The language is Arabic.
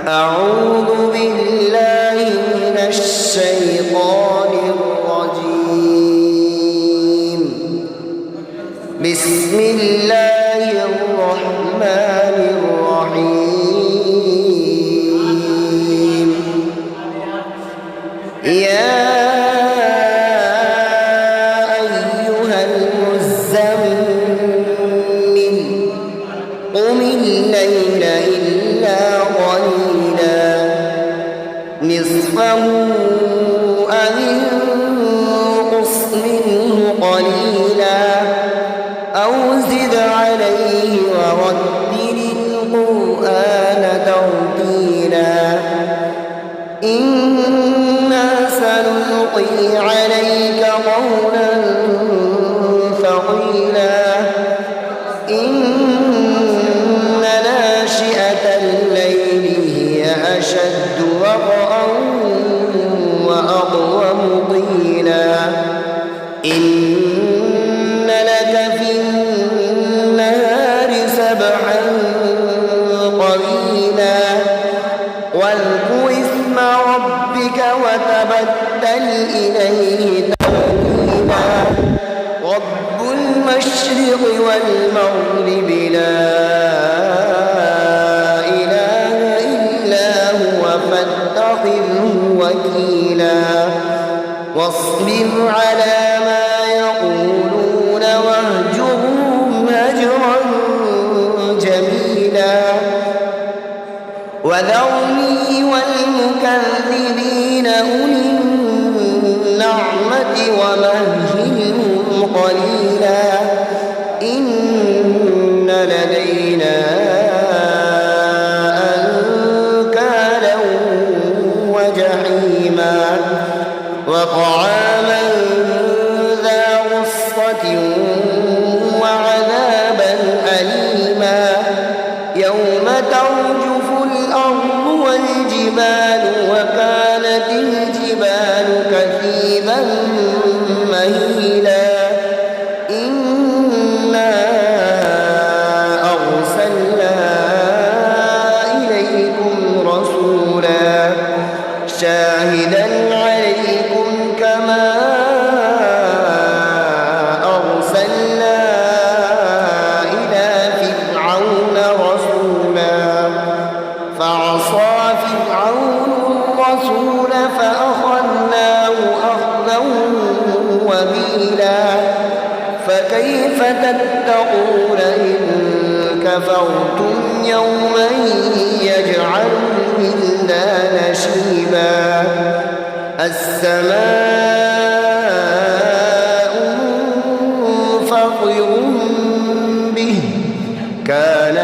أعوذ بالله من الشيطان الرجيم. بسم الله الرحمن الرحيم. يا أيها المزمل قم الليل إلا قليلا نصفه أو انقص منه قليلا أو زد عليه ورتل القرآن ترتيلا إنا سنلقي عليك قولا ثقيلا إن ناشئة الليل هي أشد وطئا وأقوم قيلا إن لك في النهار سبحا طويلا واذكر اسم ربك وتبتل إليه تبتيلا رب المشرق والمغرب لا إله إلا هو فاتخذه وكيلا واصبر على ما يقولون واهجرهم هجرا جميلا وذرني والمكذبين أولي النعمة ومهلهم قليلا إن لدينا أنكالا وجحيما وطعاما ذا غصة وعذابا أليما يوم ترجف الأرض والجبال وكانت الجبال كثيبا مهيلا إنا أرسلنا إليكم رسولا شاهدا عليكم كما أرسلنا إلى فرعون رسولا فعصى فرعون الرسول فأخذناه أخذا وبيلا فكيف تتقون إن كفرتم يوما يجعل الولدان شيبا السماء منفطر به كان